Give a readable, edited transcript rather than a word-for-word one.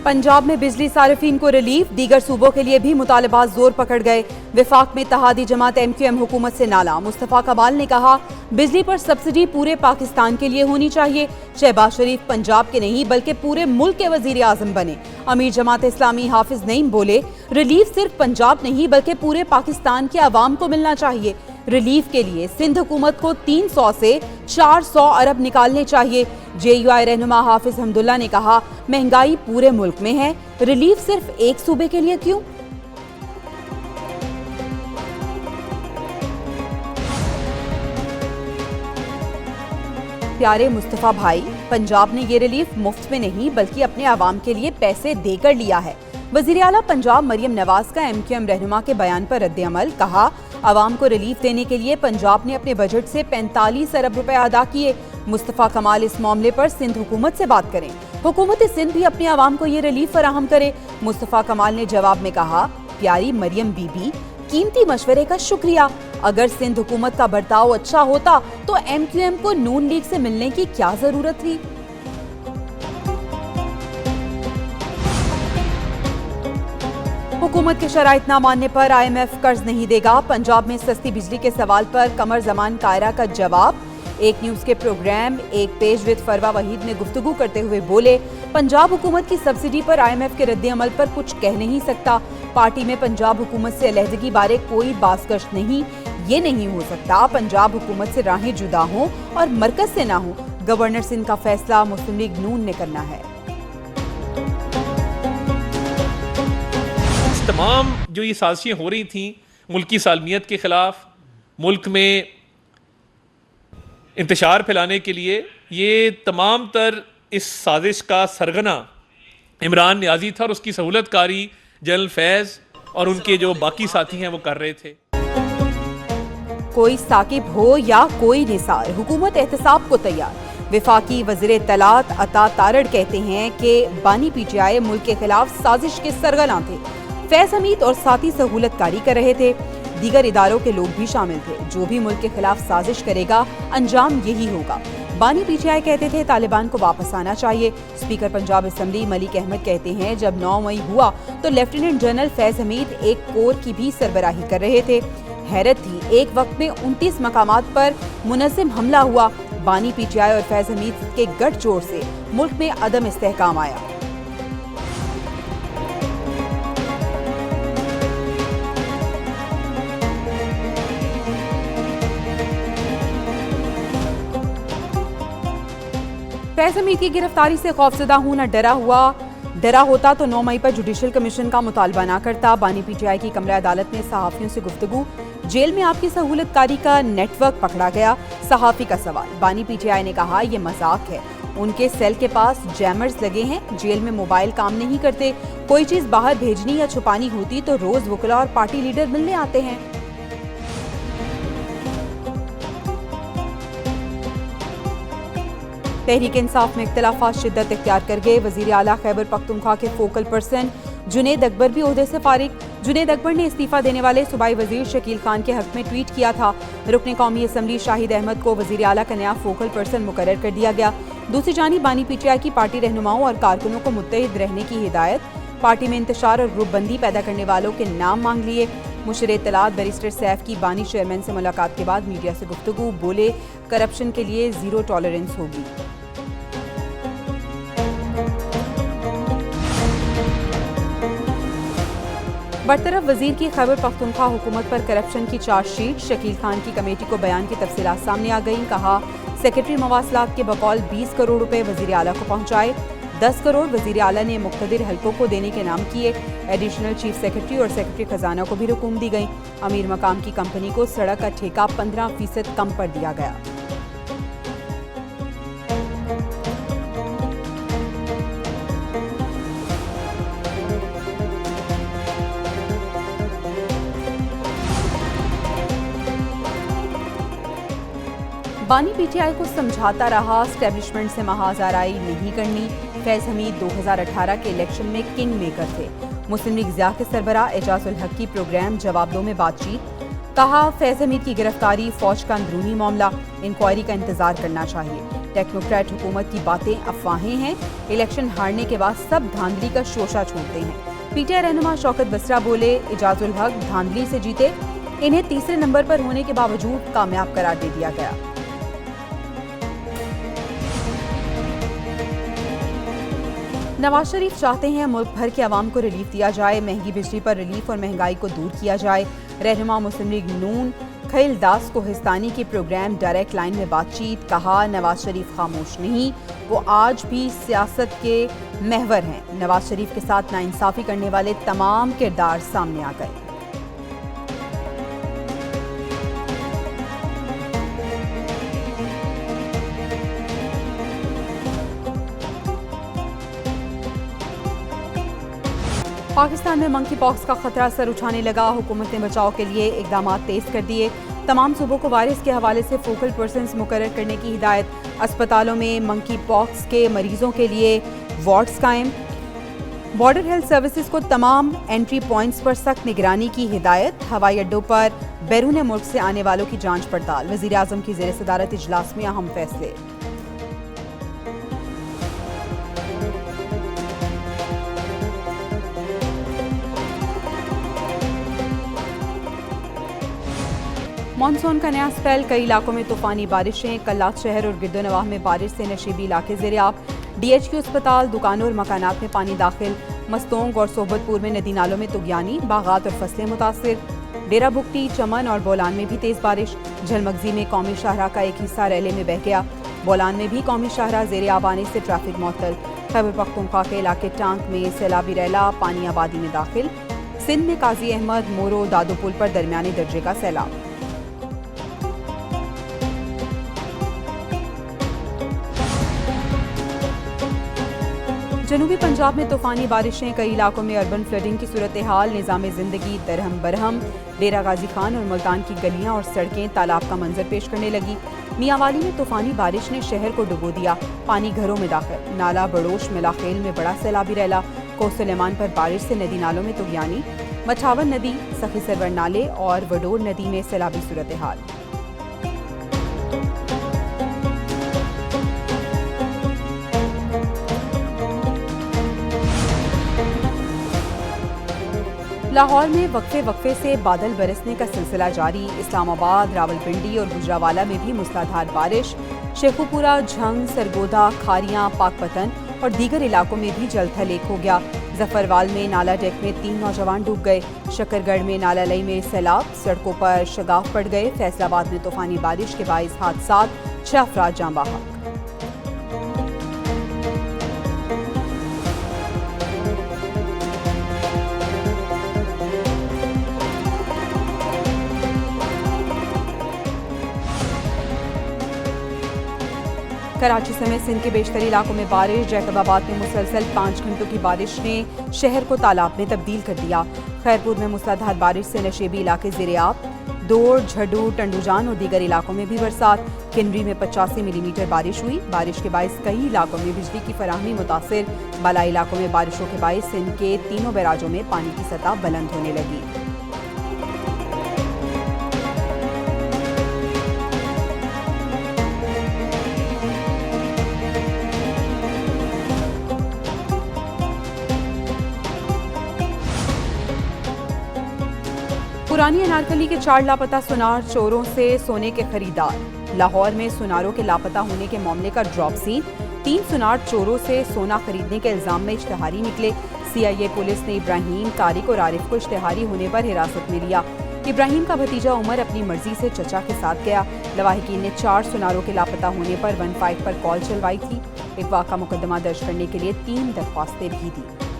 पंजाब में बिजली सारिफीन को रिलीफ, दीगर सूबों के लिए भी मुतालबात जोर पकड़ गए। विफाक में इत्तेहादी जमात MQM हुकूमत से नाला। मुस्तफा कमाल ने कहा, बिजली पर सब्सिडी पूरे पाकिस्तान के लिए होनी चाहिए। शहबाज शरीफ पंजाब के नहीं बल्कि पूरे मुल्क के वजीर आजम बने। अमीर जमात इस्लामी हाफिज नईम बोले, रिलीफ सिर्फ पंजाब नहीं बल्कि पूरे पाकिस्तान के अवाम को मिलना चाहिए। रिलीफ के लिए सिंध हुकूमत को 300 से 400 अरब निकालने चाहिए। JUI रहनुमा हाफिज हमदुल्ला ने कहा, महंगाई पूरे मुल्क में है, रिलीफ सिर्फ एक सूबे के लिए क्यों? प्यारे मुस्तफा भाई, पंजाब ने ये रिलीफ मुफ्त में नहीं बल्कि अपने अवाम के लिए पैसे देकर लिया है। वजीर आला पंजाब मरियम नवाज का MQM रहनुमा के बयान पर रद्द-ए-अमल। कहा, अवाम को रिलीफ देने के लिए पंजाब ने अपने बजट से 45 अरब रुपए अदा किए। मुस्तफा कमाल इस मामले पर सिंध हुकूमत से बात करें। हुकूमत सिंध भी अपने अवाम को ये रिलीफ फराहम करे। मुस्तफा कमाल ने जवाब में कहा, प्यारी मरियम बीबी, कीमती मशवरे का शुक्रिया। अगर सिंध हुकूमत का बर्ताव अच्छा होता तो MQM को नून लीग से मिलने की क्या जरूरत थी? हुकूमत के शराइत ना मानने पर IMF कर्ज नहीं देगा। पंजाब में सस्ती बिजली के सवाल पर कमर जमान कायरा का जवाब। एक न्यूज के प्रोग्राम एक पेज विद फरवा वहीद में गुफ्तगू करते हुए बोले, पंजाब हुकूमत की सब्सिडी पर IMF के रद्द-ए-अमल पर कुछ कह नहीं सकता। पार्टी में पंजाब हुकूमत से अलहदगी बारे कोई बासगश नहीं। ये नहीं हो सकता पंजाब हुकूमत से राहें जुदा हों और मरकज से ना हो। गवर्नर सिंध का फैसला मुस्लिम लीग नून ने करना है। तमाम जो ये साजिशें हो रही थी मुल्क की सालमियत के खिलाफ, मुल्क में इंतशार फैलाने के लिए, ये तमाम तर इस साजिश का सरगना इमरान नियाजी था और उसकी सहूलतकारी जनरल फैज़ और उनके जो बाकी साथी हैं वो कर रहे थे। कोई साकिब हो या कोई निसार, हुकूमत एहतसाब को तैयार। विफाकी वज़ीर इत्तलात अता तारड़ कहते हैं कि बानी PTI मुल्क के खिलाफ साजिश के सरगना थे। फैज हमीद और साथी सहूलतकारी कर रहे थे। दीगर इदारों के लोग भी शामिल थे। जो भी मुल्क के खिलाफ साजिश करेगा अंजाम यही होगा। बानी PTI कहते थे तालिबान को वापस आना चाहिए। स्पीकर पंजाब असम्बली मलिक अहमद कहते हैं, जब 9 मई हुआ तो लेफ्टिनेंट जनरल फैज हमीद एक कोर की भी सरबराही कर रहे थे। हैरत थी, एक वक्त में 29 मकामात पर मुनज़्ज़म हमला हुआ। बानी PTI और फैज हमीद के गठजोड़ से मुल्क में अदम इस्तेहकाम आया। फैज हमीद की गिरफ्तारी से खौफजदा हूं, न डरा होता तो 9 मई पर जुडिशल कमीशन का मुतालबा ना करता। बानी PTI की कमरा अदालत में सहाफियों से गुफ्तगू। जेल में आपकी सहूलतकारी का नेटवर्क पकड़ा गया। सहाफी का सवाल, बानी PTI ने कहा, ये मजाक है। उनके सेल के पास जैमर्स लगे हैं। जेल में मोबाइल काम नहीं करते। कोई चीज बाहर भेजनी या छुपानी होती तो रोज वकला और पार्टी लीडर मिलने आते हैं। तहरीक इंसाफ में इख्तिलाफात शिद्दत इख्तियार कर गए। वजीर आला खैबर पख्तूनख्वा के फोकल पर्सन जुनेद अकबर भी ओहदे से फारिग। जुनेद अकबर ने इस्तीफा देने वाले सूबाई वजीर शकील खान के हक में ट्वीट किया था। रुकन कौमी असम्बली शाहिद अहमद को वजीर आला का नया फोकल पर्सन मुकर्रर कर दिया गया। दूसरी जानिब बानी PTI की पार्टी रहनुमाओं और कारकुनों को मुत्तहिद रहने की हिदायत। पार्टी में इंतशार और ग्रुपबंदी पैदा करने वालों के नाम मांग लिए। मुशीर इत्तलात बैरिस्टर सैफ की बानी चेयरमैन से मुलाकात के बाद मीडिया से गुफ्तगू। बोले, करप्शन के लिए जीरो टॉलरेंस होगी। बरतरफ वजीर की खैबर पख्तूनख्वा हुकूमत पर करप्शन की चार्जशीट। शकील खान की कमेटी को बयान की तफसीलात सामने आ गई। कहा, सेक्रेटरी मवासलात के बकौल 20 करोड़ रुपए वजीर आला को पहुंचाए। 10 करोड़ वजीर आला ने मुख्तदिर हल्कों को देने के नाम किए। एडिशनल चीफ सेक्रेटरी और सेक्रेटरी खजाना को भी रकूम दी गई। अमीर मकाम की कंपनी को सड़क का ठेका 15% कम पर दिया गया। बानी PTI को समझाता रहा, स्टैब्लिशमेंट से महाजाराई नहीं करनी। फैज हमीद 2018 के इलेक्शन में किंग मेकर थे। मुस्लिम लीग ज़िया के सरबराह एजाजुल हक की प्रोग्राम जवाब दो में बातचीत। कहा, फैज हमीद की गिरफ्तारी फौज का अंदरूनी मामला, इंक्वायरी का इंतजार करना चाहिए। टेक्नोक्रेट हुकूमत की बातें अफवाहें हैं। इलेक्शन हारने के बाद सब धांधली का शोशा छोड़ते हैं। पीटीआई रहनुमा शौकत बसरा बोले, इजाजुल हक धांधली से जीते, इन्हें तीसरे नंबर पर होने के बावजूद कामयाब करार दे दिया गया। नवाज शरीफ चाहते हैं मुल्क भर के अवाम को रिलीफ दिया जाए, महंगी बिजली पर रिलीफ और महंगाई को दूर किया जाए। रहनुमा मुस्लिम लीग नून खैल दास को हिस्तानी के प्रोग्राम डायरेक्ट लाइन में बातचीत, कहा नवाज शरीफ खामोश नहीं, वो आज भी सियासत के महवर हैं। नवाज शरीफ के साथ नाइंसाफी करने वाले तमाम किरदार सामने आ गए। पाकिस्तान में मंकी पॉक्स का खतरा सर उठाने लगा। हुकूमत ने बचाव के लिए इकदाम तेज कर दिए। तमाम सूबों को वायरस के हवाले से फोकल पर्सन्स मुकर्रर करने की हिदायत। अस्पतालों में मंकी पॉक्स के मरीजों के लिए वार्ड्स कायम। बॉर्डर हेल्थ सर्विसेज को तमाम एंट्री पॉइंट्स पर सख्त निगरानी की हिदायत। हवाई अड्डों पर बैरून मुल्क से आने वालों की जांच पड़ताल। वज़ीर आज़म की ज़ेर सदारत इजलास में अहम फैसले। मानसून का नया स्पेल, कई इलाकों में तूफानी बारिशें। कल्लात शहर और गिरदोनवाह में बारिश से नशीबी इलाके ज़ेर-ए-आब। DHQ अस्पताल, दुकानों और मकानात में पानी दाखिल। मस्तोंग और सोबतपुर में नदी नालों में तुगयानी, बागात और फसलें मुतासिर। डेरा बुगटी, चमन और बोलान में भी तेज बारिश। झलमगजी में कौमी शाहराह का एक हिस्सा रैले में बह गया। बोलान में भी कौमी शाहराह ज़ेर-ए-आब आने से ट्रैफिक मुअत्तल। खैबर पख्तूनख्वा के इलाके टांक में सैलाबी रैला, पानी आबादी में दाखिल। सिंध में काजी अहमद, मोरो, दादो पुल पर दरमियानी दर्जे का सैलाब। जनूबी पंजाब में तूफानी बारिशें, कई इलाकों में अर्बन फ्लडिंग की सूरत हाल। निज़ाम ज़िंदगी दरहम बरहम। डेरा गाजी खान और मुल्तान की गलियां और सड़कें तालाब का मंजर पेश करने लगी। मियांवाली में तूफानी बारिश ने शहर को डुबो दिया, पानी घरों में दाखिल। नाला बड़ोश मिलाखेल में बड़ा सैलाबी रैला। कोस सुलेमान पर बारिश से नदी नालों में तुगयानी। मछावन नदी, सखी सरवर नाले और वडोर नदी में सैलाबी सूरत हाल। लाहौर में वक्फे से बादल बरसने का सिलसिला जारी। इस्लामाबाद, रावलपिंडी और गुजरावाला में भी मूसलाधार बारिश। शेखुपुरा, झंग, सरगोदा, खारियां, पाकपतन और दीगर इलाकों में भी जलथल एक हो गया। जफरवाल में नाला डेक में 3 नौजवान डूब गए। शकरगढ़ में नाला लई में सैलाब, सड़कों पर शगाफ पड़ गए। फैसलाबाद में तूफानी बारिश के बाइस हादसात, 6 अफराद जाँ बहक। कराची समेत सिंध के बेशतर इलाकों में बारिश। जैकबाबाद में मुसलसल 5 घंटों की बारिश ने शहर को तालाब में तब्दील कर दिया। खैरपुर में मूसलाधार बारिश से नशेबी इलाके ज़ेर-ए-आब। दौड़, झड्डू, टंडूजान और दीगर इलाकों में भी बरसात। किनरी में 85 मिलीमीटर बारिश हुई। बारिश के बाइस कई इलाकों में बिजली की फराहमी मुतासिर। बालाई इलाकों में बारिशों के बाइस सिंध के तीनों बैराजों में पानी की सतह बुलंद होने लगी। पुरानी अनारकली के 4 लापता सुनार चोरों से सोने के खरीदार। लाहौर में सुनारों के लापता होने के मामले का ड्रॉप सीन। 3 सुनार चोरों से सोना खरीदने के इल्जाम में इश्तिहारी निकले। CIA पुलिस ने इब्राहिम, तारिक और आरिफ को इश्तिहारी होने पर हिरासत में लिया। इब्राहिम का भतीजा उमर अपनी मर्जी से चचा के साथ गया। लवाहिकीन ने 4 सुनारों के लापता होने पर 15 पर कॉल चलवाई थी। अगवा का मुकदमा दर्ज करने के लिए 3 दरख्वास्तें भी दी।